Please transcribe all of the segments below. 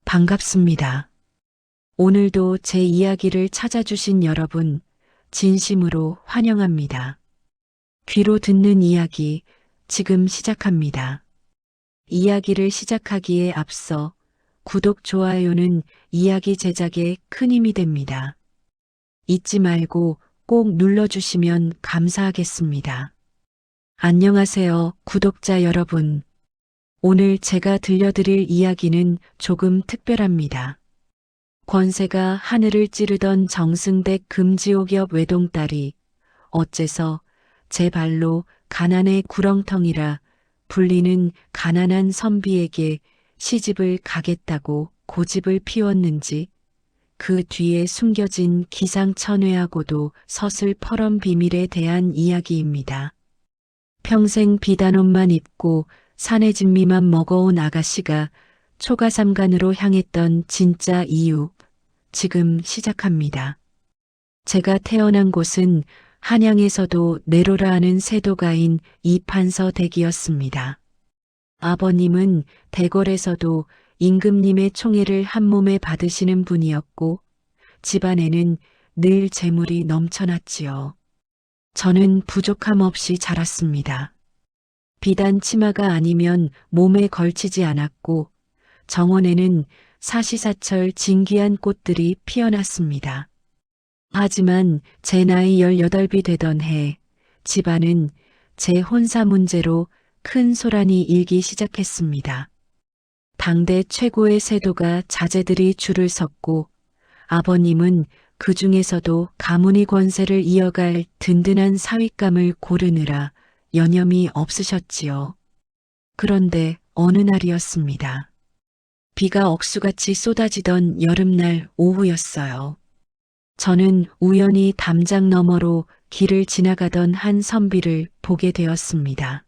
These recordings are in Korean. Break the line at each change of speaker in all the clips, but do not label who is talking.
반갑습니다. 오늘도 제 이야기를 찾아주신 여러분, 진심으로 환영합니다. 귀로 듣는 이야기, 지금 시작합니다. 이야기를 시작하기에 앞서 구독, 좋아요는 이야기 제작에 큰 힘이 됩니다. 잊지 말고 꼭 눌러주시면 감사하겠습니다. 안녕하세요, 구독자 여러분. 오늘 제가 들려드릴 이야기는 조금 특별합니다. 권세가 하늘을 찌르던 정승댁 금지옥엽 외동딸이 어째서 제 발로 가난의 구렁텅이라 불리는 가난한 선비에게 시집을 가겠다고 고집을 피웠는지, 그 뒤에 숨겨진 기상천외하고도 서슬퍼런 비밀에 대한 이야기입니다. 평생 비단옷만 입고 사내 진미만 먹어온 아가씨가 초가삼간으로 향했던 진짜 이유, 지금 시작합니다. 제가 태어난 곳은 한양에서도 내로라 하는 세도가인 이판서 댁이었습니다. 아버님은 대궐에서도 임금님의 총애를 한 몸에 받으시는 분이었고, 집안에는 늘 재물이 넘쳐났지요. 저는 부족함 없이 자랐습니다. 비단 치마가 아니면 몸에 걸치지 않았고, 정원에는 사시사철 진귀한 꽃들이 피어났습니다. 하지만 제 나이 18이 되던 해, 집안은 제 혼사 문제로 큰 소란이 일기 시작했습니다. 당대 최고의 세도가 자제들이 줄을 섰고, 아버님은 그 중에서도 가문의 권세를 이어갈 든든한 사윗감을 고르느라 여념이 없으셨지요. 그런데 어느 날이었습니다. 비가 억수같이 쏟아지던 여름날 오후였어요. 저는 우연히 담장 너머로 길을 지나가던 한 선비를 보게 되었습니다.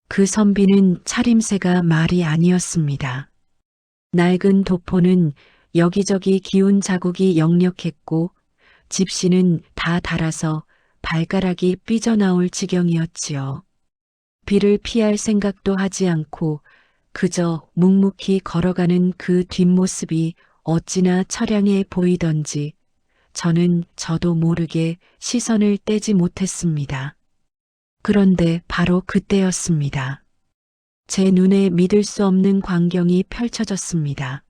그 선비는 차림새가 말이 아니었습니다. 낡은 도포는 여기저기 기운 자국이 역력했고, 집시는 다 닳아서 발가락이 삐져나올 지경이었지요. 비를 피할 생각도 하지 않고 그저 묵묵히 걸어가는 그 뒷모습이 어찌나 처량해 보이던지 저는 저도 모르게 시선을 떼지 못했습니다. 그런데 바로 그때였습니다. 제 눈에 믿을 수 없는 광경이 펼쳐졌습니다.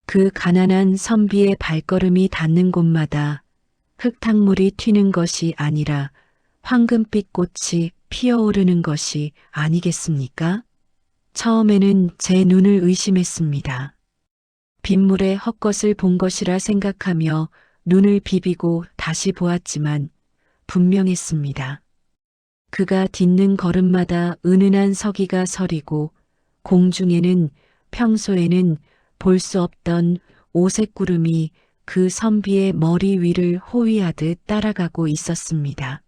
그 가난한 선비의 발걸음이 닿는 곳마다 흙탕물이 튀는 것이 아니라 황금빛 꽃이 피어오르는 것이 아니겠습니까? 처음에는 제 눈을 의심했습니다. 빗물에 헛것을 본 것이라 생각하며 눈을 비비고 다시 보았지만 분명했습니다. 그가 딛는 걸음마다 은은한 서기가 서리고, 공중에는 평소에는 볼 수 없던 오색 구름이 그 선비의 머리 위를 호위하듯 따라가고 있었습니다.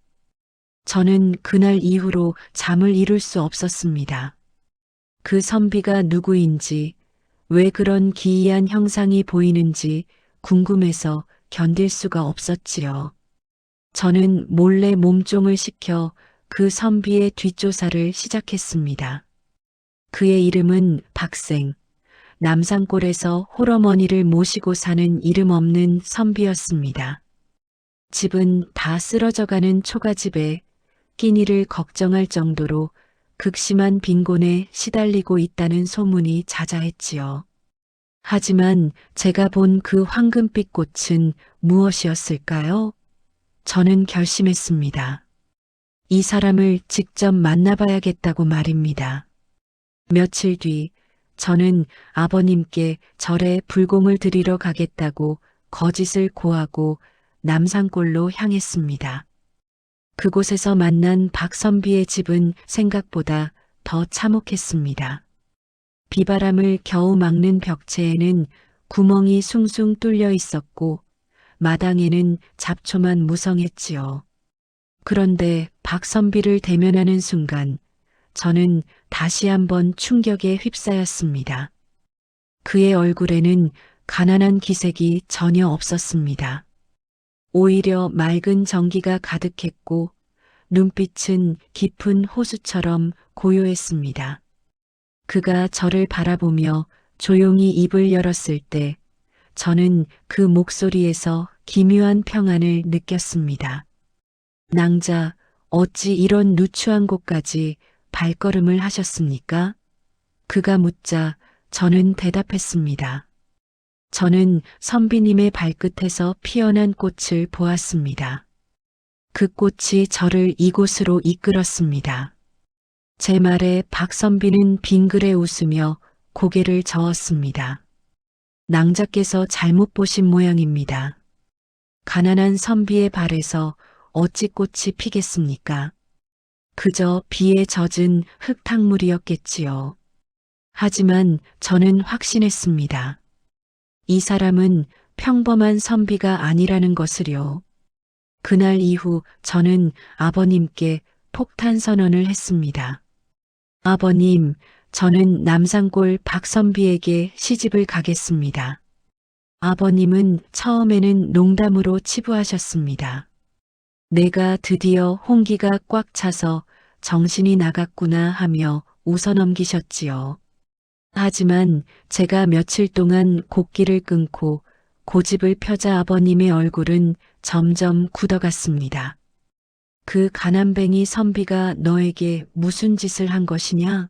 저는 그날 이후로 잠을 이룰 수 없었습니다. 그 선비가 누구인지, 왜 그런 기이한 형상이 보이는지 궁금해서 견딜 수가 없었지요. 저는 몰래 몸종을 시켜 그 선비의 뒷조사를 시작했습니다. 그의 이름은 박생, 남산골에서 홀어머니를 모시고 사는 이름 없는 선비였습니다. 집은 다 쓰러져가는 초가집에 끼니를 걱정할 정도로 극심한 빈곤에 시달리고 있다는 소문이 자자했지요. 하지만 제가 본 그 황금빛 꽃은 무엇이었을까요? 저는 결심했습니다. 이 사람을 직접 만나봐야겠다고 말입니다. 며칠 뒤 저는 아버님께 절에 불공을 드리러 가겠다고 거짓을 고하고 남산골로 향했습니다. 그곳에서 만난 박선비의 집은 생각보다 더 참혹했습니다. 비바람을 겨우 막는 벽체에는 구멍이 숭숭 뚫려 있었고, 마당에는 잡초만 무성했지요. 그런데 박선비를 대면하는 순간 저는 다시 한번 충격에 휩싸였습니다. 그의 얼굴에는 가난한 기색이 전혀 없었습니다. 오히려 맑은 정기가 가득했고 눈빛은 깊은 호수처럼 고요했습니다. 그가 저를 바라보며 조용히 입을 열었을 때 저는 그 목소리에서 기묘한 평안을 느꼈습니다. 낭자, 어찌 이런 누추한 곳까지 발걸음을 하셨습니까? 그가 묻자 저는 대답했습니다. 저는 선비님의 발끝에서 피어난 꽃을 보았습니다. 그 꽃이 저를 이곳으로 이끌었습니다. 제 말에 박선비는 빙그레 웃으며 고개를 저었습니다. 낭자께서 잘못 보신 모양입니다. 가난한 선비의 발에서 어찌 꽃이 피겠습니까? 그저 비에 젖은 흙탕물이었겠지요. 하지만 저는 확신했습니다. 이 사람은 평범한 선비가 아니라는 것을요. 그날 이후 저는 아버님께 폭탄 선언을 했습니다. 아버님, 저는 남산골 박선비에게 시집을 가겠습니다. 아버님은 처음에는 농담으로 치부하셨습니다. 내가 드디어 홍기가 꽉 차서 정신이 나갔구나 하며 웃어넘기셨지요. 하지만 제가 며칠 동안 곡기를 끊고 고집을 펴자 아버님의 얼굴은 점점 굳어갔습니다. 그 가난뱅이 선비가 너에게 무슨 짓을 한 것이냐?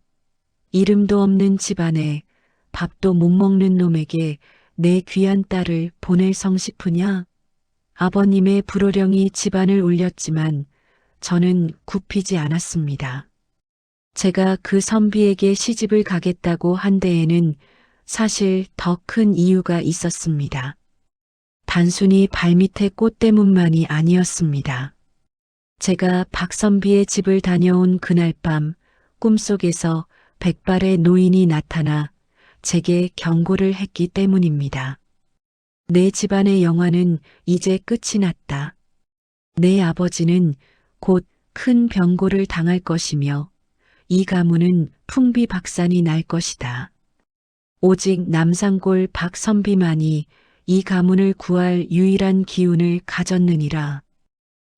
이름도 없는 집안에 밥도 못 먹는 놈에게 내 귀한 딸을 보낼 성싶으냐? 아버님의 불호령이 집안을 울렸지만 저는 굽히지 않았습니다. 제가 그 선비에게 시집을 가겠다고 한 데에는 사실 더 큰 이유가 있었습니다. 단순히 발밑의 꽃 때문만이 아니었습니다. 제가 박선비의 집을 다녀온 그날 밤 꿈속에서 백발의 노인이 나타나 제게 경고를 했기 때문입니다. 내 집안의 영화는 이제 끝이 났다. 내 아버지는 곧 큰 병고를 당할 것이며 이 가문은 풍비박산이 날 것이다. 오직 남산골 박선비만이 이 가문을 구할 유일한 기운을 가졌느니라.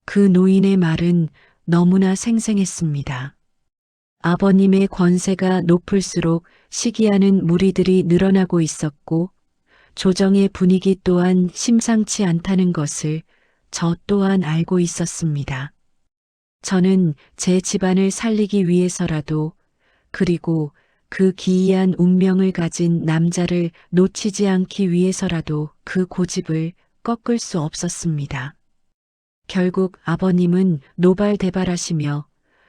그 노인의 말은 너무나 생생했습니다. 아버님의 권세가 높을수록 시기하는 무리들이 늘어나고 있었고 조정의 분위기 또한 심상치 않다는 것을 저 또한 알고 있었습니다. 저는 제 집안을 살리기 위해서라도 그리고 그 기이한 운명을 가진 남자를 놓치지 않기 위해서라도 그 고집을 꺾을 수 없었습니다. 결국 아버님은 노발대발하시며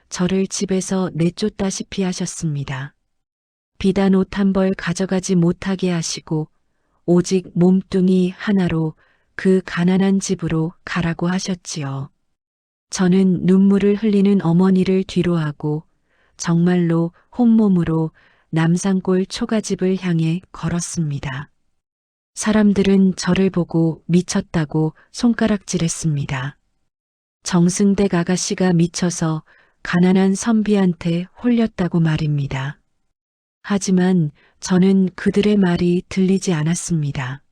저를 집에서 내쫓다시피 하셨습니다. 비단 옷 한 벌 가져가지 못하게 하시고 오직 몸뚱이 하나로 그 가난한 집으로 가라고 하셨지요. 저는 눈물을 흘리는 어머니를 뒤로하고 정말로 혼몸으로 남산골 초가집을 향해 걸었습니다. 사람들은 저를 보고 미쳤다고 손가락질했습니다. 정승댁 아가씨가 미쳐서 가난한 선비한테 홀렸다고 말입니다. 하지만 저는 그들의 말이 들리지 않았습니다.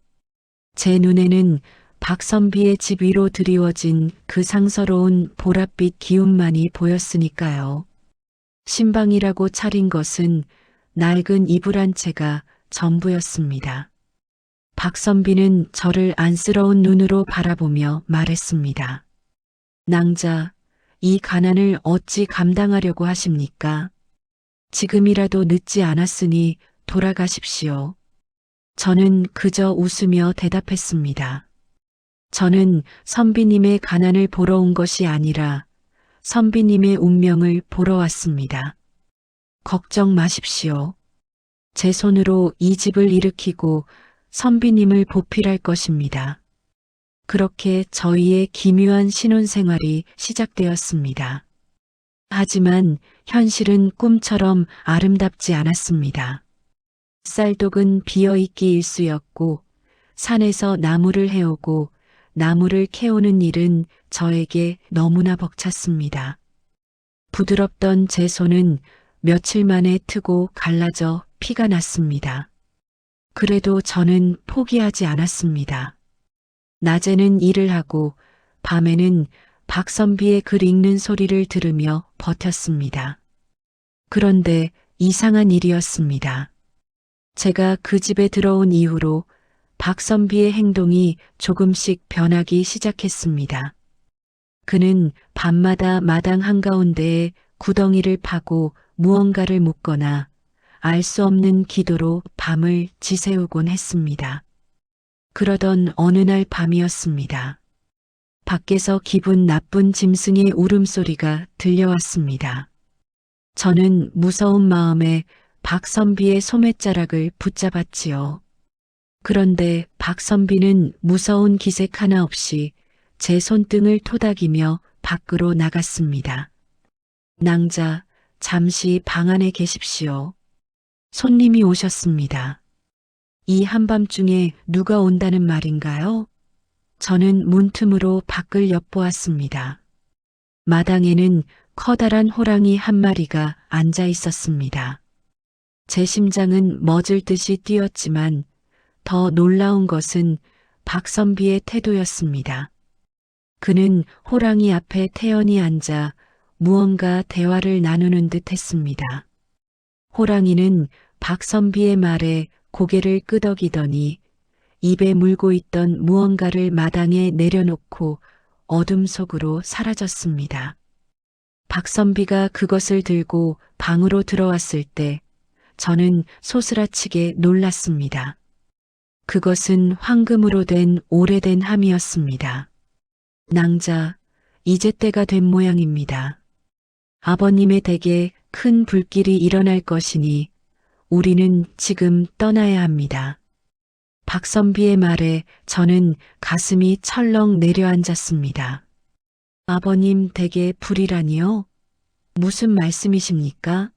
제 눈에는 박선비의 집 위로 드리워진 그 상서로운 보랏빛 기운만이 보였으니까요. 신방이라고 차린 것은 낡은 이불 한 채가 전부였습니다. 박선비는 저를 안쓰러운 눈으로 바라보며 말했습니다. 낭자, 이 가난을 어찌 감당하려고 하십니까? 지금이라도 늦지 않았으니 돌아가십시오. 저는 그저 웃으며 대답했습니다. 저는 선비님의 가난을 보러 온 것이 아니라 선비님의 운명을 보러 왔습니다. 걱정 마십시오. 제 손으로 이 집을 일으키고 선비님을 보필할 것입니다. 그렇게 저희의 기묘한 신혼생활이 시작되었습니다. 하지만 현실은 꿈처럼 아름답지 않았습니다. 쌀독은 비어있기 일쑤였고 산에서 나무를 해오고 나무를 캐오는 일은 저에게 너무나 벅찼습니다. 부드럽던 제 손은 며칠 만에 트고 갈라져 피가 났습니다. 그래도 저는 포기하지 않았습니다. 낮에는 일을 하고 밤에는 박선비의 글 읽는 소리를 들으며 버텼습니다. 그런데 이상한 일이었습니다. 제가 그 집에 들어온 이후로 박선비의 행동이 조금씩 변하기 시작했습니다. 그는 밤마다 마당 한가운데에 구덩이를 파고 무언가를 묻거나 알 수 없는 기도로 밤을 지새우곤 했습니다. 그러던 어느 날 밤이었습니다. 밖에서 기분 나쁜 짐승의 울음소리가 들려왔습니다. 저는 무서운 마음에 박선비의 소매자락을 붙잡았지요. 그런데 박선비는 무서운 기색 하나 없이 제 손등을 토닥이며 밖으로 나갔습니다. 낭자, 잠시 방 안에 계십시오. 손님이 오셨습니다. 이 한밤중에 누가 온다는 말인가요? 저는 문틈으로 밖을 엿보았습니다. 마당에는 커다란 호랑이 한 마리가 앉아 있었습니다. 제 심장은 멎을 듯이 뛰었지만 더 놀라운 것은 박선비의 태도였습니다. 그는 호랑이 앞에 태연히 앉아 무언가 대화를 나누는 듯 했습니다. 호랑이는 박선비의 말에 고개를 끄덕이더니 입에 물고 있던 무언가를 마당에 내려놓고 어둠 속으로 사라졌습니다. 박선비가 그것을 들고 방으로 들어왔을 때 저는 소스라치게 놀랐습니다. 그것은 황금으로 된 오래된 함이었습니다. 낭자, 이제 때가 된 모양입니다. 아버님의 댁에 큰 불길이 일어날 것이니 우리는 지금 떠나야 합니다. 박선비의 말에 저는 가슴이 철렁 내려앉았습니다. 아버님 댁에 불이라니요? 무슨 말씀이십니까?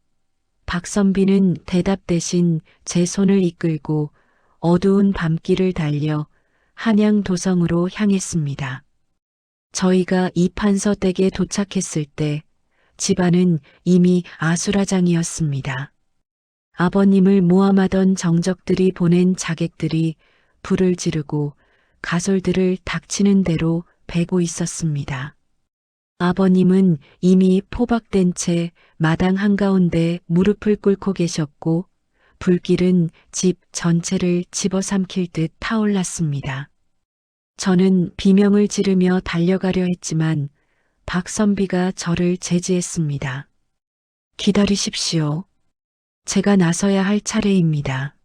박선비는 대답 대신 제 손을 이끌고 어두운 밤길을 달려 한양도성으로 향했습니다. 저희가 이판서 댁에 도착했을 때 집안은 이미 아수라장이었습니다. 아버님을 모함하던 정적들이 보낸 자객들이 불을 지르고 가솔들을 닥치는 대로 베고 있었습니다. 아버님은 이미 포박된 채 마당 한가운데 무릎을 꿇고 계셨고 불길은 집 전체를 집어삼킬 듯 타올랐습니다. 저는 비명을 지르며 달려가려 했지만 박선비가 저를 제지했습니다. 기다리십시오. 제가 나서야 할 차례입니다.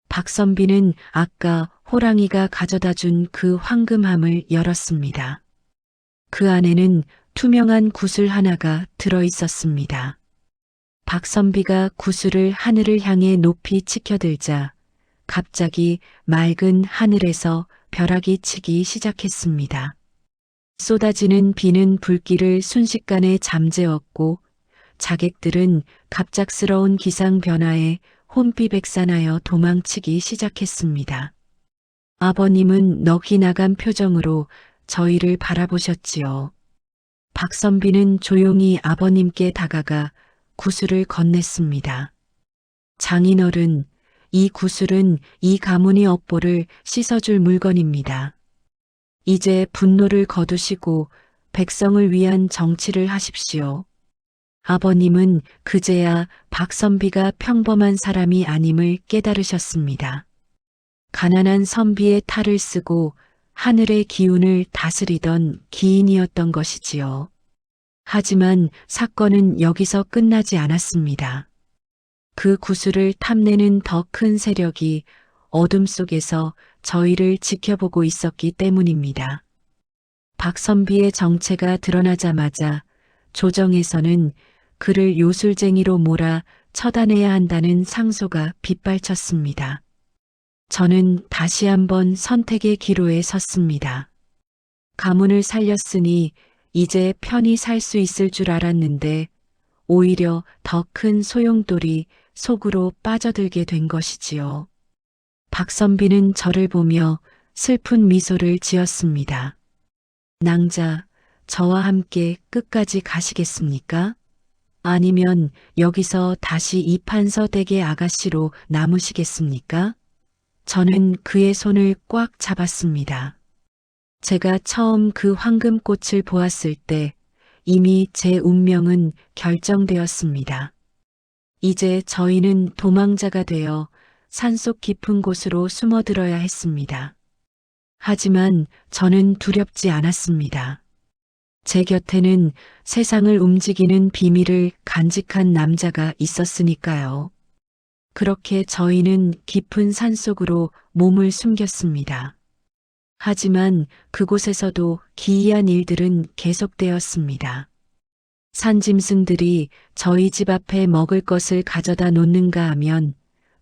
박선비는 아까 호랑이가 가져다 준 그 황금함을 열었습니다. 그 안에는 투명한 구슬 하나가 들어 있었습니다. 박선비가 구슬을 하늘을 향해 높이 치켜들자 갑자기 맑은 하늘에서 벼락이 치기 시작했습니다. 쏟아지는 비는 불길을 순식간에 잠재웠고 자객들은 갑작스러운 기상 변화에 혼비백산하여 도망치기 시작했습니다. 아버님은 넋이 나간 표정으로 저희를 바라보셨지요. 박선비는 조용히 아버님께 다가가 구슬을 건넸습니다. 장인어른, 이 구슬은 이 가문의 업보를 씻어줄 물건입니다. 이제 분노를 거두시고 백성을 위한 정치를 하십시오. 아버님은 그제야 박선비가 평범한 사람이 아님을 깨달으셨습니다. 가난한 선비의 탈을 쓰고 하늘의 기운을 다스리던 기인이었던 것이지요. 하지만 사건은 여기서 끝나지 않았습니다. 그 구슬을 탐내는 더 큰 세력이 어둠 속에서 저희를 지켜보고 있었기 때문입니다. 박선비의 정체가 드러나자마자 조정에서는 그를 요술쟁이로 몰아 처단해야 한다는 상소가 빗발쳤습니다. 저는 다시 한번 선택의 기로에 섰습니다. 가문을 살렸으니 이제 편히 살 수 있을 줄 알았는데 오히려 더 큰 소용돌이 속으로 빠져들게 된 것이지요. 박선비는 저를 보며 슬픈 미소를 지었습니다. 낭자, 저와 함께 끝까지 가시겠습니까? 아니면 여기서 다시 이판서 댁의 아가씨로 남으시겠습니까? 저는 그의 손을 꽉 잡았습니다. 제가 처음 그 황금꽃을 보았을 때 이미 제 운명은 결정되었습니다. 이제 저희는 도망자가 되어 산속 깊은 곳으로 숨어들어야 했습니다. 하지만 저는 두렵지 않았습니다. 제 곁에는 세상을 움직이는 비밀을 간직한 남자가 있었으니까요. 그렇게 저희는 깊은 산속으로 몸을 숨겼습니다. 하지만 그곳에서도 기이한 일들은 계속되었습니다. 산짐승들이 저희 집 앞에 먹을 것을 가져다 놓는가 하면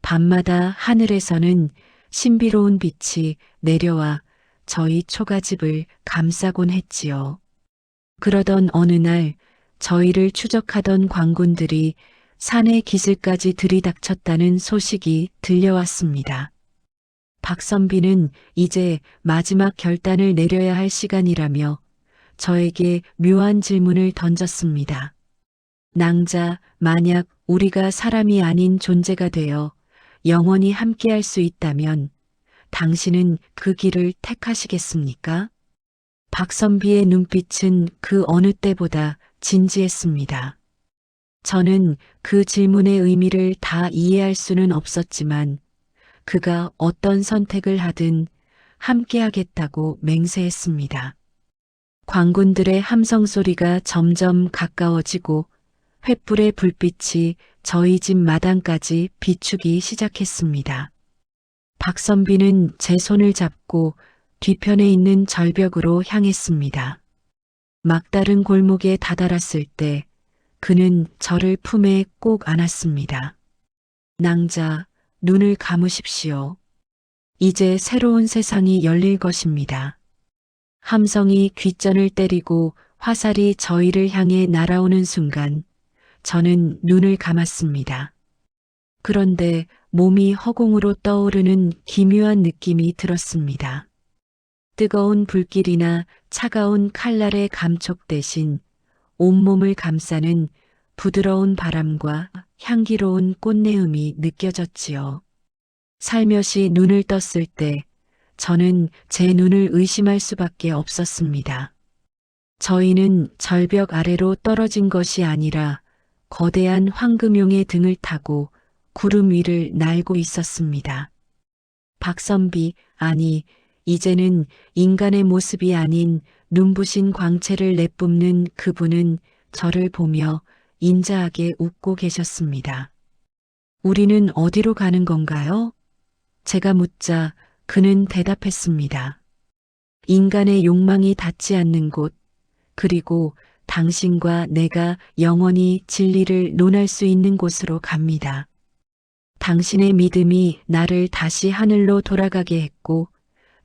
밤마다 하늘에서는 신비로운 빛이 내려와 저희 초가집을 감싸곤 했지요. 그러던 어느 날 저희를 추적하던 광군들이 산의 기슭까지 들이닥쳤다는 소식이 들려왔습니다. 박선비는 이제 마지막 결단을 내려야 할 시간이라며 저에게 묘한 질문을 던졌습니다. 낭자, 만약 우리가 사람이 아닌 존재가 되어 영원히 함께할 수 있다면 당신은 그 길을 택하시겠습니까? 박선비의 눈빛은 그 어느 때보다 진지했습니다. 저는 그 질문의 의미를 다 이해할 수는 없었지만 그가 어떤 선택을 하든 함께하겠다고 맹세했습니다. 광군들의 함성 소리가 점점 가까워지고 횃불의 불빛이 저희 집 마당까지 비추기 시작했습니다. 박선비는 제 손을 잡고 뒤편에 있는 절벽으로 향했습니다. 막다른 골목에 다다랐을 때 그는 저를 품에 꼭 안았습니다. 낭자, 눈을 감으십시오. 이제 새로운 세상이 열릴 것입니다. 함성이 귓전을 때리고 화살이 저희를 향해 날아오는 순간 저는 눈을 감았습니다. 그런데 몸이 허공으로 떠오르는 기묘한 느낌이 들었습니다. 뜨거운 불길이나 차가운 칼날의 감촉 대신 온몸을 감싸는 부드러운 바람과 향기로운 꽃내음이 느껴졌지요. 살며시 눈을 떴을 때 저는 제 눈을 의심할 수밖에 없었습니다. 저희는 절벽 아래로 떨어진 것이 아니라 거대한 황금용의 등을 타고 구름 위를 날고 있었습니다. 박선비, 아니, 이제는 인간의 모습이 아닌 눈부신 광채를 내뿜는 그분은 저를 보며 인자하게 웃고 계셨습니다. 우리는 어디로 가는 건가요? 제가 묻자 그는 대답했습니다. 인간의 욕망이 닿지 않는 곳, 그리고 당신과 내가 영원히 진리를 논할 수 있는 곳으로 갑니다. 당신의 믿음이 나를 다시 하늘로 돌아가게 했고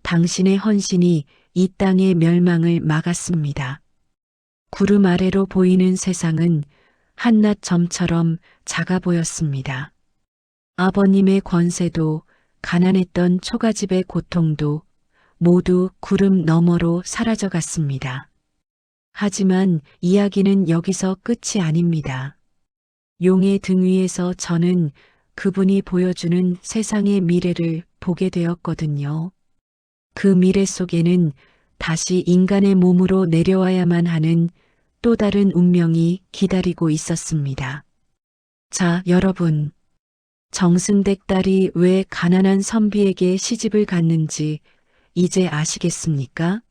당신의 헌신이 이 땅의 멸망을 막았습니다. 구름 아래로 보이는 세상은 한낱 점처럼 작아 보였습니다. 아버님의 권세도 가난했던 초가집의 고통도 모두 구름 너머로 사라져 갔습니다. 하지만 이야기는 여기서 끝이 아닙니다. 용의 등 위에서 저는 그분이 보여주는 세상의 미래를 보게 되었거든요. 그 미래 속에는 다시 인간의 몸으로 내려와야만 하는 또 다른 운명이 기다리고 있었습니다. 자, 여러분. 정승댁 딸이 왜 가난한 선비에게 시집을 갔는지 이제 아시겠습니까?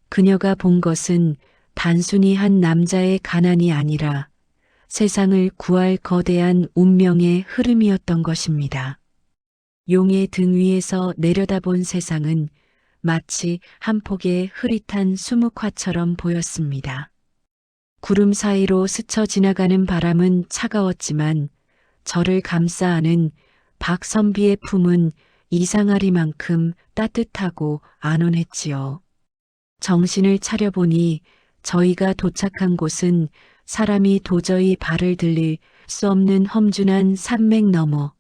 그녀가 본 것은 단순히 한 남자의 가난이 아니라 세상을 구할 거대한 운명의 흐름이었던 것입니다. 용의 등 위에서 내려다본 세상은 마치 한 폭의 흐릿한 수묵화처럼 보였습니다. 구름 사이로 스쳐 지나가는 바람은 차가웠지만 저를 감싸 안은 박선비의 품은 이상하리만큼 따뜻하고 안온했지요. 정신을 차려보니 저희가 도착한 곳은 사람이 도저히 발을 들릴 수 없는 험준한 산맥 너머,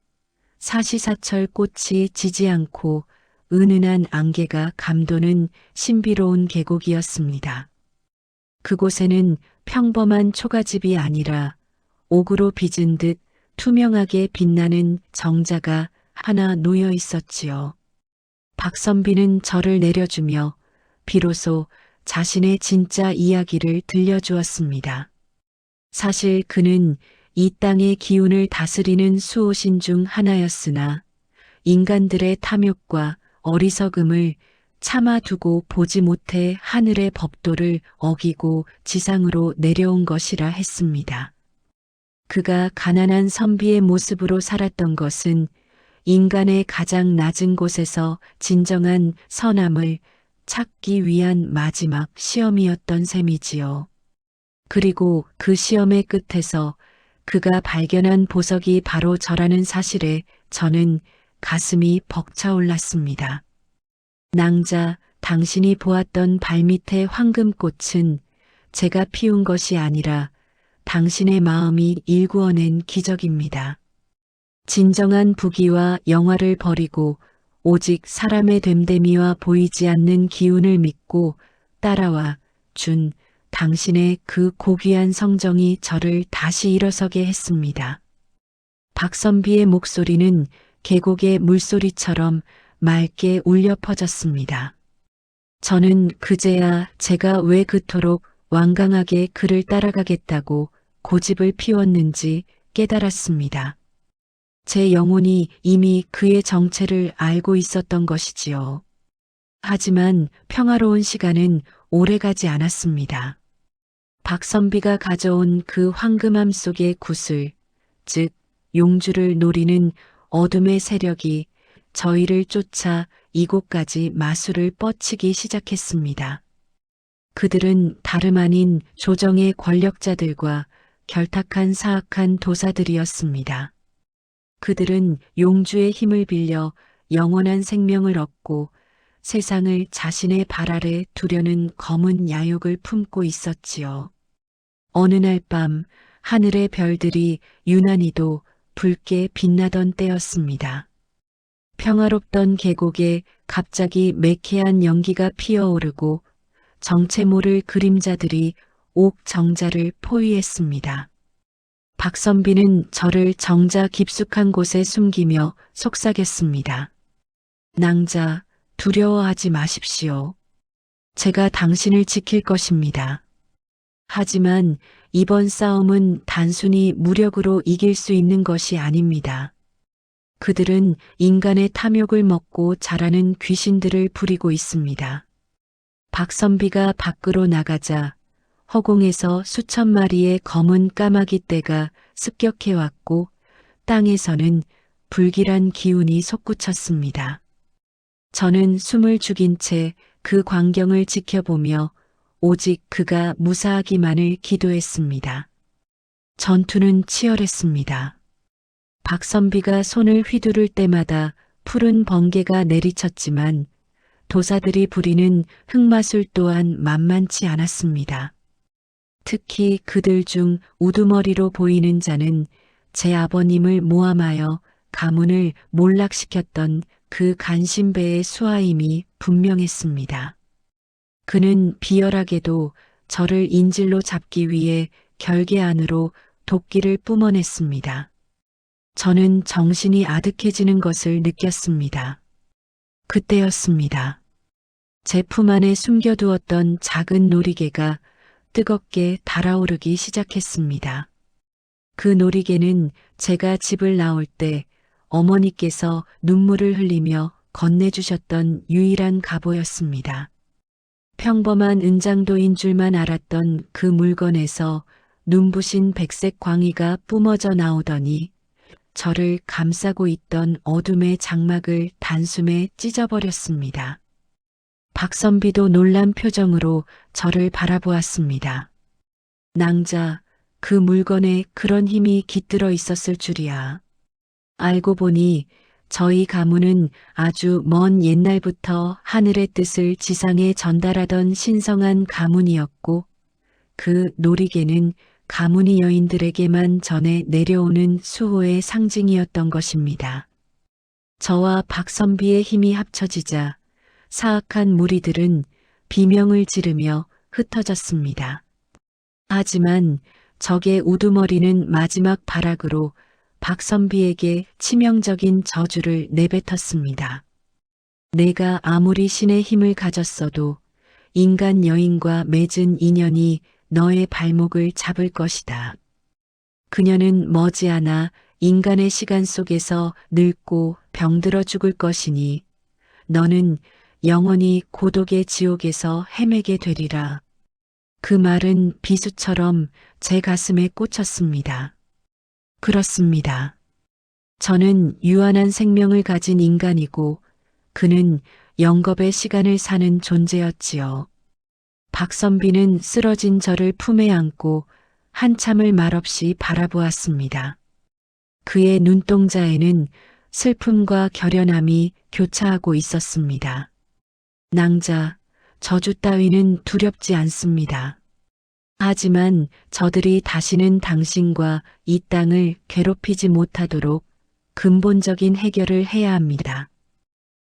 사시사철 꽃이 지지 않고 은은한 안개가 감도는 신비로운 계곡이었습니다. 그곳에는 평범한 초가집이 아니라 옥으로 빚은 듯 투명하게 빛나는 정자가 하나 놓여 있었지요. 박선비는 저를 내려주며 비로소 자신의 진짜 이야기를 들려주었습니다. 사실 그는 이 땅의 기운을 다스리는 수호신 중 하나였으나 인간들의 탐욕과 어리석음을 참아두고 보지 못해 하늘의 법도를 어기고 지상으로 내려온 것이라 했습니다. 그가 가난한 선비의 모습으로 살았던 것은 인간의 가장 낮은 곳에서 진정한 선함을 찾기 위한 마지막 시험이었던 셈이지요. 그리고 그 시험의 끝에서 그가 발견한 보석이 바로 저라는 사실에 저는 가슴이 벅차올랐습니다. 낭자, 당신이 보았던 발밑의 황금꽃은 제가 피운 것이 아니라 당신의 마음이 일구어낸 기적입니다. 진정한 부귀와 영화를 버리고 오직 사람의 됨됨이와 보이지 않는 기운을 믿고 따라와 준 당신의 그 고귀한 성정이 저를 다시 일어서게 했습니다. 박선비의 목소리는 계곡의 물소리처럼 맑게 울려 퍼졌습니다. 저는 그제야 제가 왜 그토록 완강하게 그를 따라가겠다고 고집을 피웠는지 깨달았습니다. 제 영혼이 이미 그의 정체를 알고 있었던 것이지요. 하지만 평화로운 시간은 오래가지 않았습니다. 박선비가 가져온 그 황금암 속의 구슬, 즉 용주를 노리는 어둠의 세력이 저희를 쫓아 이곳까지 마술을 뻗치기 시작했습니다. 그들은 다름 아닌 조정의 권력자들과 결탁한 사악한 도사들이었습니다. 그들은 용주의 힘을 빌려 영원한 생명을 얻고 세상을 자신의 발 아래 두려는 검은 야욕을 품고 있었지요. 어느 날 밤 하늘의 별들이 유난히도 붉게 빛나던 때였습니다. 평화롭던 계곡에 갑자기 매캐한 연기가 피어오르고 정체 모를 그림자들이 옥정자를 포위했습니다. 박선비는 저를 정자 깊숙한 곳에 숨기며 속삭였습니다. 낭자, 두려워하지 마십시오. 제가 당신을 지킬 것입니다. 하지만 이번 싸움은 단순히 무력으로 이길 수 있는 것이 아닙니다. 그들은 인간의 탐욕을 먹고 자라는 귀신들을 부리고 있습니다. 박선비가 밖으로 나가자 허공에서 수천 마리의 검은 까마귀 떼가 습격해왔고 땅에서는 불길한 기운이 솟구쳤습니다. 저는 숨을 죽인 채 그 광경을 지켜보며 오직 그가 무사하기만을 기도했습니다. 전투는 치열했습니다. 박선비가 손을 휘두를 때마다 푸른 번개가 내리쳤지만 도사들이 부리는 흑마술 또한 만만치 않았습니다. 특히 그들 중 우두머리로 보이는 자는 제 아버님을 모함하여 가문을 몰락시켰던 그 간신배의 수하임이 분명했습니다. 그는 비열하게도 저를 인질로 잡기 위해 결계 안으로 도끼를 뿜어냈습니다. 저는 정신이 아득해지는 것을 느꼈습니다. 그때였습니다. 제 품 안에 숨겨두었던 작은 놀이개가 뜨겁게 달아오르기 시작했습니다. 그 놀이개는 제가 집을 나올 때 어머니께서 눈물을 흘리며 건네주셨던 유일한 갑오였습니다. 평범한 은장도인 줄만 알았던 그 물건에서 눈부신 백색 광의가 뿜어져 나오더니 저를 감싸고 있던 어둠의 장막을 단숨에 찢어버렸습니다. 박선비도 놀란 표정으로 저를 바라보았습니다. 낭자, 그 물건에 그런 힘이 깃들어 있었을 줄이야. 알고 보니 저희 가문은 아주 먼 옛날부터 하늘의 뜻을 지상에 전달하던 신성한 가문이었고 그 놀이개는 가문이 여인들에게만 전해 내려오는 수호의 상징이었던 것입니다. 저와 박선비의 힘이 합쳐지자 사악한 무리들은 비명을 지르며 흩어졌습니다. 하지만 적의 우두머리는 마지막 발악으로 박선비에게 치명적인 저주를 내뱉었습니다. 내가 아무리 신의 힘을 가졌어도 인간 여인과 맺은 인연이 너의 발목을 잡을 것이다. 그녀는 머지않아 인간의 시간 속에서 늙고 병들어 죽을 것이니 너는 영원히 고독의 지옥에서 헤매게 되리라. 그 말은 비수처럼 제 가슴에 꽂혔습니다. 그렇습니다. 저는 유한한 생명을 가진 인간이고 그는 영겁의 시간을 사는 존재였지요. 박선비는 쓰러진 저를 품에 안고 한참을 말없이 바라보았습니다. 그의 눈동자에는 슬픔과 결연함이 교차하고 있었습니다. 낭자, 저주 따위는 두렵지 않습니다. 하지만 저들이 다시는 당신과 이 땅을 괴롭히지 못하도록 근본적인 해결을 해야 합니다.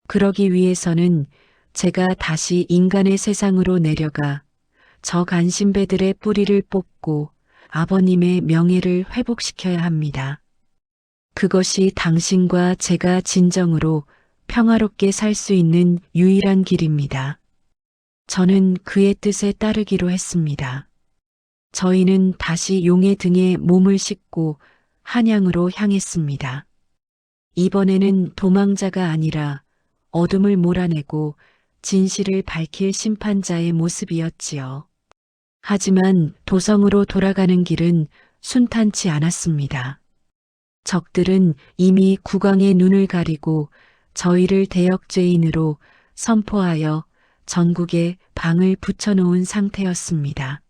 그러기 위해서는 제가 다시 인간의 세상으로 내려가 저 간신배들의 뿌리를 뽑고 아버님의 명예를 회복시켜야 합니다. 그것이 당신과 제가 진정으로 평화롭게 살 수 있는 유일한 길입니다. 저는 그의 뜻에 따르기로 했습니다. 저희는 다시 용의 등에 몸을 싣고 한양으로 향했습니다. 이번에는 도망자가 아니라 어둠을 몰아내고 진실을 밝힐 심판자의 모습이었지요. 하지만 도성으로 돌아가는 길은 순탄치 않았습니다. 적들은 이미 국왕의 눈을 가리고 저희를 대역죄인으로 선포하여 전국에 방을 붙여놓은 상태였습니다.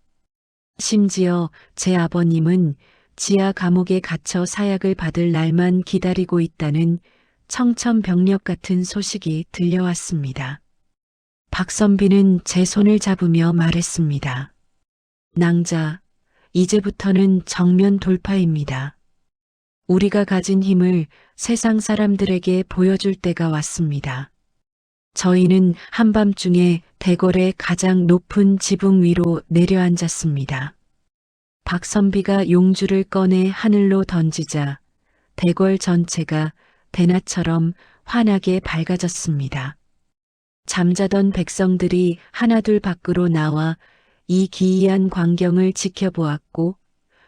심지어 제 아버님은 지하 감옥에 갇혀 사약을 받을 날만 기다리고 있다는 청천벽력 같은 소식이 들려왔습니다. 박선비는 제 손을 잡으며 말했습니다. 낭자, 이제부터는 정면 돌파입니다. 우리가 가진 힘을 세상 사람들에게 보여줄 때가 왔습니다. 저희는 한밤중에 대궐의 가장 높은 지붕 위로 내려앉았습니다. 박선비가 용주를 꺼내 하늘로 던지자 대궐 전체가 대낮처럼 환하게 밝아졌습니다. 잠자던 백성들이 하나둘 밖으로 나와 이 기이한 광경을 지켜보았고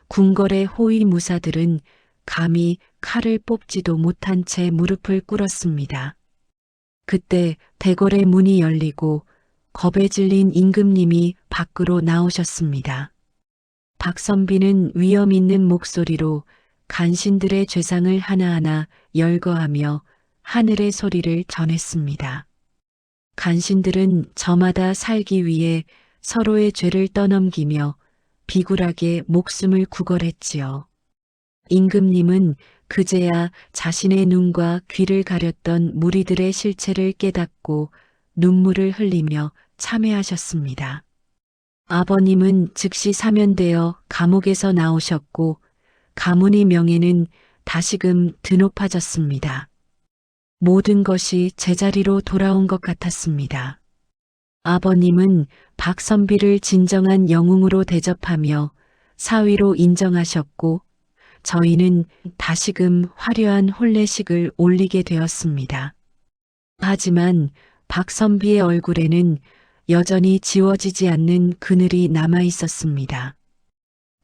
궁궐의 호위 무사들은 감히 칼을 뽑지도 못한 채 무릎을 꿇었습니다. 그때 대궐의 문이 열리고 겁에 질린 임금님이 밖으로 나오셨습니다. 박선비는 위험 있는 목소리로 간신들의 죄상을 하나하나 열거하며 하늘의 소리를 전했습니다. 간신들은 저마다 살기 위해 서로의 죄를 떠넘기며 비굴하게 목숨을 구걸했지요. 임금님은 그제야 자신의 눈과 귀를 가렸던 무리들의 실체를 깨닫고 눈물을 흘리며 참회하셨습니다. 아버님은 즉시 사면되어 감옥에서 나오셨고 가문의 명예는 다시금 드높아졌습니다. 모든 것이 제자리로 돌아온 것 같았습니다. 아버님은 박선비를 진정한 영웅으로 대접하며 사위로 인정하셨고 저희는 다시금 화려한 혼례식을 올리게 되었습니다. 하지만 박선비의 얼굴에는 여전히 지워지지 않는 그늘이 남아 있었습니다.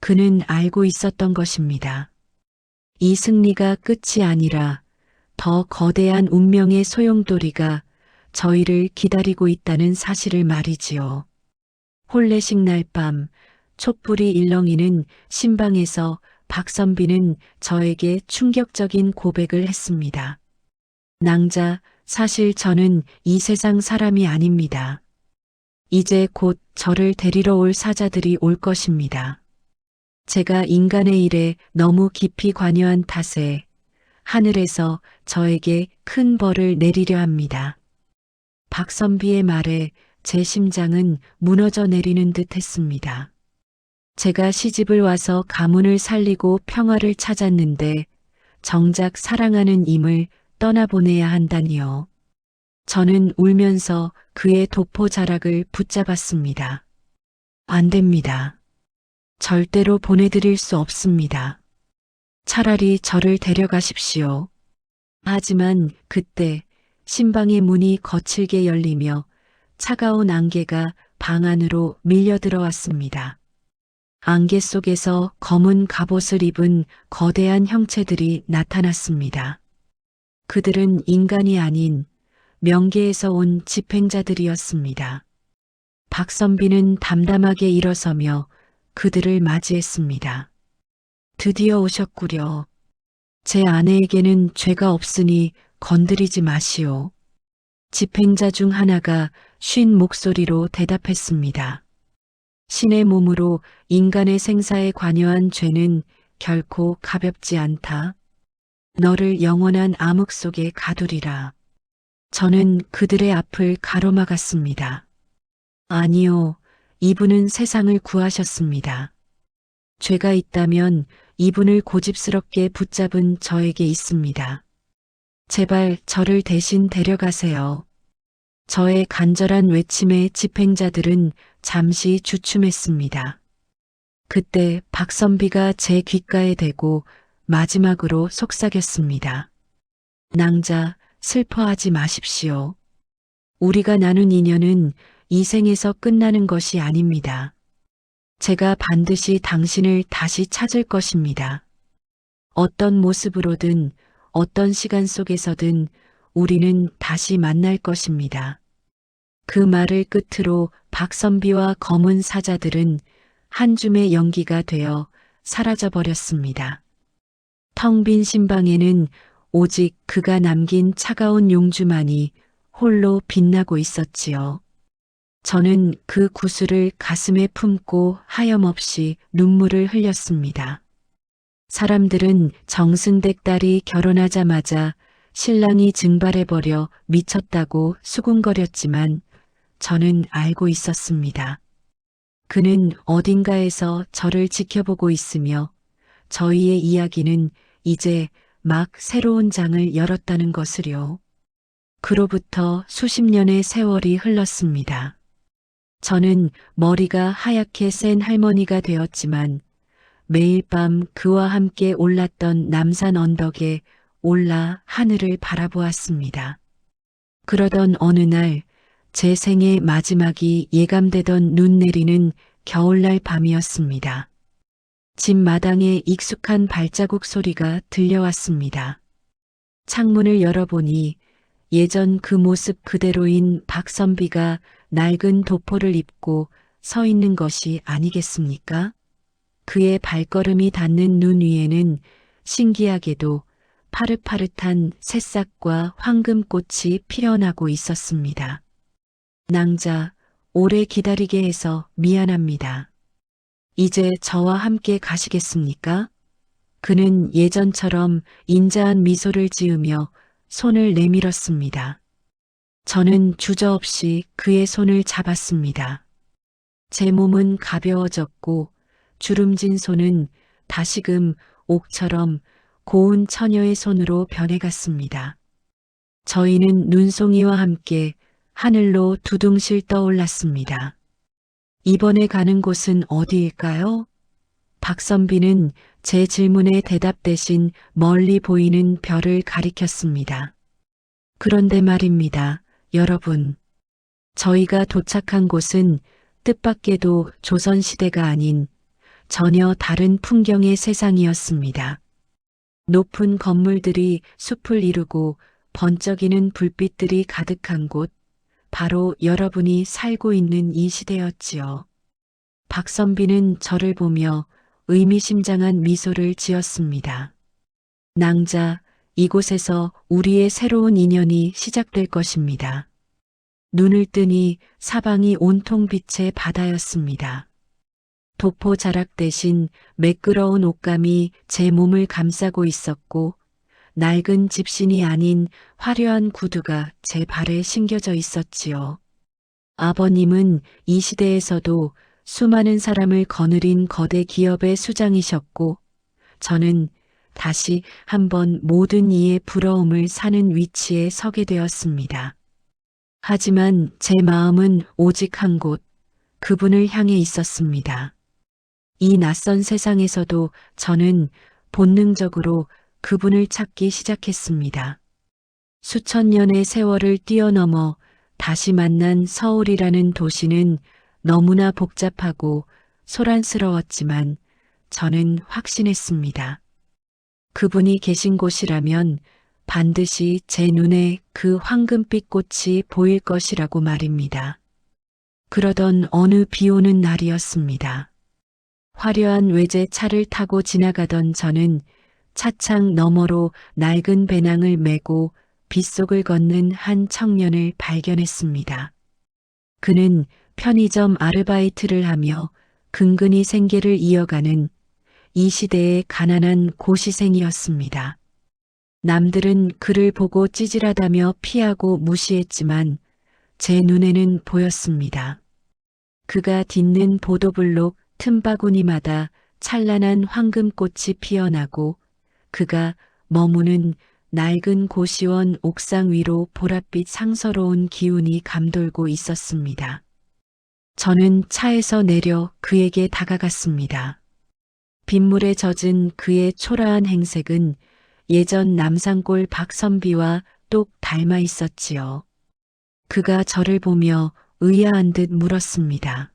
그는 알고 있었던 것입니다. 이 승리가 끝이 아니라 더 거대한 운명의 소용돌이가 저희를 기다리고 있다는 사실을 말이지요. 혼례식 날 밤 촛불이 일렁이는 신방에서 박선비는 저에게 충격적인 고백을 했습니다. 낭자, 사실 저는 이 세상 사람이 아닙니다. 이제 곧 저를 데리러 올 사자들이 올 것입니다. 제가 인간의 일에 너무 깊이 관여한 탓에 하늘에서 저에게 큰 벌을 내리려 합니다. 박선비의 말에 제 심장은 무너져 내리는 듯 했습니다. 제가 시집을 와서 가문을 살리고 평화를 찾았는데 정작 사랑하는 임을 떠나보내야 한다니요. 저는 울면서 그의 도포 자락을 붙잡았습니다. 안 됩니다. 절대로 보내드릴 수 없습니다. 차라리 저를 데려가십시오. 하지만 그때 신방의 문이 거칠게 열리며 차가운 안개가 방 안으로 밀려 들어왔습니다. 안개 속에서 검은 갑옷을 입은 거대한 형체들이 나타났습니다. 그들은 인간이 아닌 명계에서 온 집행자들이었습니다. 박선비는 담담하게 일어서며 그들을 맞이했습니다. 드디어 오셨구려. 제 아내에게는 죄가 없으니 건드리지 마시오. 집행자 중 하나가 쉰 목소리로 대답했습니다. 신의 몸으로 인간의 생사에 관여한 죄는 결코 가볍지 않다. 너를 영원한 암흑 속에 가두리라. 저는 그들의 앞을 가로막았습니다. 아니요, 이분은 세상을 구하셨습니다. 죄가 있다면 이분을 고집스럽게 붙잡은 저에게 있습니다. 제발 저를 대신 데려가세요. 저의 간절한 외침에 집행자들은 잠시 주춤했습니다. 그때 박선비가 제 귓가에 대고 마지막으로 속삭였습니다. 낭자, 슬퍼하지 마십시오. 우리가 나눈 인연은 이 생에서 끝나는 것이 아닙니다. 제가 반드시 당신을 다시 찾을 것입니다. 어떤 모습으로든 어떤 시간 속에서든 우리는 다시 만날 것입니다. 그 말을 끝으로 박선비와 검은 사자들은 한 줌의 연기가 되어 사라져 버렸습니다. 텅 빈 신방에는 오직 그가 남긴 차가운 용주만이 홀로 빛나고 있었지요. 저는 그 구슬을 가슴에 품고 하염없이 눈물을 흘렸습니다. 사람들은 정승댁 딸이 결혼하자마자 신랑이 증발해버려 미쳤다고 수군거렸지만 저는 알고 있었습니다. 그는 어딘가에서 저를 지켜보고 있으며 저희의 이야기는 이제 막 새로운 장을 열었다는 것을요. 그로부터 수십 년의 세월이 흘렀습니다. 저는 머리가 하얗게 센 할머니가 되었지만 매일 밤 그와 함께 올랐던 남산 언덕에 올라 하늘을 바라보았습니다. 그러던 어느 날 제 생의 마지막이 예감되던 눈 내리는 겨울날 밤이었습니다. 집 마당에 익숙한 발자국 소리가 들려왔습니다. 창문을 열어보니 예전 그 모습 그대로인 박선비가 낡은 도포를 입고 서 있는 것이 아니겠습니까? 그의 발걸음이 닿는 눈 위에는 신기하게도 파릇파릇한 새싹과 황금꽃이 피어나고 있었습니다. 낭자, 오래 기다리게 해서 미안합니다. 이제 저와 함께 가시겠습니까? 그는 예전처럼 인자한 미소를 지으며 손을 내밀었습니다. 저는 주저없이 그의 손을 잡았습니다. 제 몸은 가벼워졌고 주름진 손은 다시금 옥처럼 고운 처녀의 손으로 변해갔습니다. 저희는 눈송이와 함께 하늘로 두둥실 떠올랐습니다. 이번에 가는 곳은 어디일까요? 박선비는 제 질문에 대답 대신 멀리 보이는 별을 가리켰습니다. 그런데 말입니다, 여러분. 저희가 도착한 곳은 뜻밖에도 조선시대가 아닌 전혀 다른 풍경의 세상이었습니다. 높은 건물들이 숲을 이루고 번쩍이는 불빛들이 가득한 곳, 바로 여러분이 살고 있는 이 시대였지요. 박선비는 저를 보며 의미심장한 미소를 지었습니다. 낭자, 이곳에서 우리의 새로운 인연이 시작될 것입니다. 눈을 뜨니 사방이 온통 빛의 바다였습니다. 도포 자락 대신 매끄러운 옷감이 제 몸을 감싸고 있었고 낡은 집신이 아닌 화려한 구두가 제 발에 신겨져 있었지요. 아버님은 이 시대에서도 수많은 사람을 거느린 거대 기업의 수장이셨고 저는 다시 한번 모든 이의 부러움을 사는 위치에 서게 되었습니다. 하지만 제 마음은 오직 한 곳, 그분을 향해 있었습니다. 이 낯선 세상에서도 저는 본능적으로 그분을 찾기 시작했습니다. 수천 년의 세월을 뛰어넘어 다시 만난 서울이라는 도시는 너무나 복잡하고 소란스러웠지만 저는 확신했습니다. 그분이 계신 곳이라면 반드시 제 눈에 그 황금빛 꽃이 보일 것이라고 말입니다. 그러던 어느 비 오는 날이었습니다. 화려한 외제차를 타고 지나가던 저는 차창 너머로 낡은 배낭을 메고 빗속을 걷는 한 청년을 발견했습니다. 그는 편의점 아르바이트를 하며 근근히 생계를 이어가는 이 시대의 가난한 고시생이었습니다. 남들은 그를 보고 찌질하다며 피하고 무시했지만 제 눈에는 보였습니다. 그가 딛는 보도블록 틈바구니마다 찬란한 황금꽃이 피어나고 그가 머무는 낡은 고시원 옥상 위로 보랏빛 상서로운 기운이 감돌고 있었습니다. 저는 차에서 내려 그에게 다가갔습니다. 빗물에 젖은 그의 초라한 행색은 예전 남산골 박선비와 똑 닮아 있었지요. 그가 저를 보며 의아한 듯 물었습니다.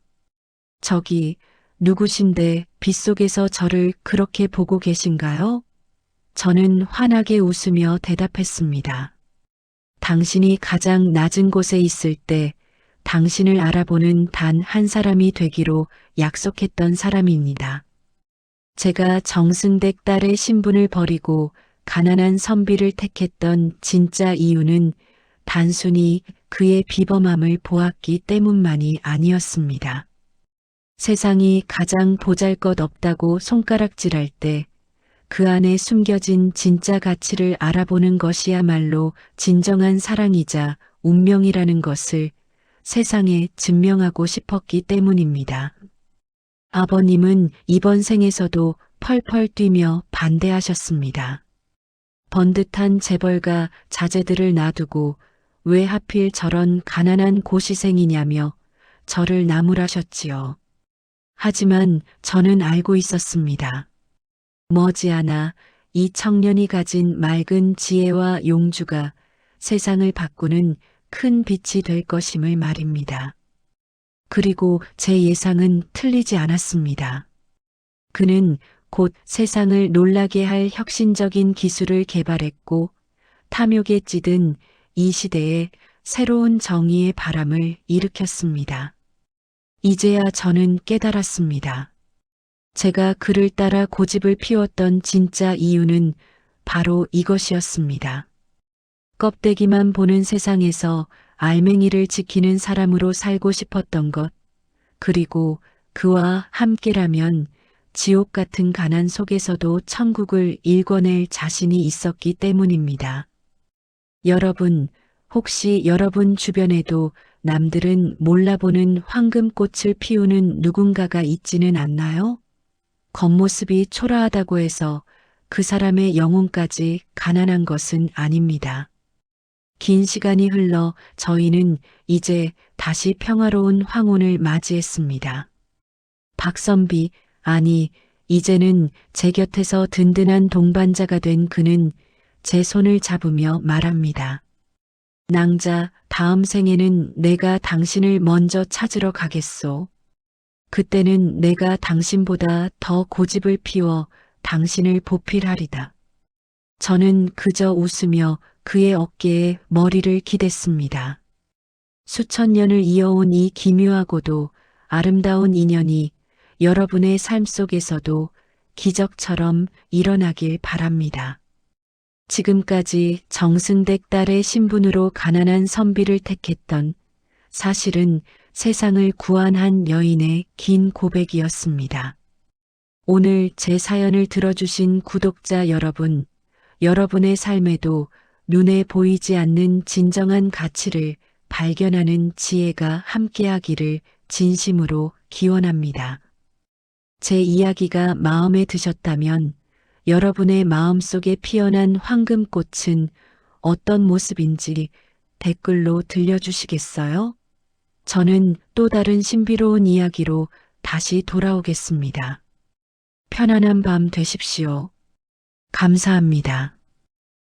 저기 누구신데 빗속에서 저를 그렇게 보고 계신가요? 저는 환하게 웃으며 대답했습니다. 당신이 가장 낮은 곳에 있을 때 당신을 알아보는 단 한 사람이 되기로 약속했던 사람입니다. 제가 정승댁 딸의 신분을 버리고 가난한 선비를 택했던 진짜 이유는 단순히 그의 비범함을 보았기 때문만이 아니었습니다. 세상이 가장 보잘것없다고 손가락질할 때 그 안에 숨겨진 진짜 가치를 알아보는 것이야말로 진정한 사랑이자 운명이라는 것을 세상에 증명하고 싶었기 때문입니다. 아버님은 이번 생에서도 펄펄 뛰며 반대하셨습니다. 번듯한 재벌가 자제들을 놔두고 왜 하필 저런 가난한 고시생이냐며 저를 나무라셨지요. 하지만 저는 알고 있었습니다. 머지않아 이 청년이 가진 맑은 지혜와 용주가 세상을 바꾸는 큰 빛이 될 것임을 말입니다. 그리고 제 예상은 틀리지 않았습니다. 그는 곧 세상을 놀라게 할 혁신적인 기술을 개발했고 탐욕에 찌든 이 시대에 새로운 정의의 바람을 일으켰습니다. 이제야 저는 깨달았습니다. 제가 그를 따라 고집을 피웠던 진짜 이유는 바로 이것이었습니다. 껍데기만 보는 세상에서 알맹이를 지키는 사람으로 살고 싶었던 것, 그리고 그와 함께라면 지옥 같은 가난 속에서도 천국을 일궈낼 자신이 있었기 때문입니다. 여러분, 혹시 여러분 주변에도 남들은 몰라보는 황금꽃을 피우는 누군가가 있지는 않나요? 겉모습이 초라하다고 해서 그 사람의 영혼까지 가난한 것은 아닙니다. 긴 시간이 흘러 저희는 이제 다시 평화로운 황혼을 맞이했습니다. 박선비, 아니, 이제는 제 곁에서 든든한 동반자가 된 그는 제 손을 잡으며 말합니다. 낭자, 다음 생에는 내가 당신을 먼저 찾으러 가겠소. 그때는 내가 당신보다 더 고집을 피워 당신을 보필하리다. 저는 그저 웃으며 그의 어깨에 머리를 기댔습니다. 수천 년을 이어온 이 기묘하고도 아름다운 인연이 여러분의 삶 속에서도 기적처럼 일어나길 바랍니다. 지금까지 정승댁 딸의 신분으로 가난한 선비를 택했던 사실은 세상을 구원한 여인의 긴 고백이었습니다. 오늘 제 사연을 들어주신 구독자 여러분, 여러분의 삶에도 눈에 보이지 않는 진정한 가치를 발견하는 지혜가 함께하기를 진심으로 기원합니다. 제 이야기가 마음에 드셨다면 여러분의 마음속에 피어난 황금꽃은 어떤 모습인지 댓글로 들려주시겠어요? 저는 또 다른 신비로운 이야기로 다시 돌아오겠습니다. 편안한 밤 되십시오. 감사합니다.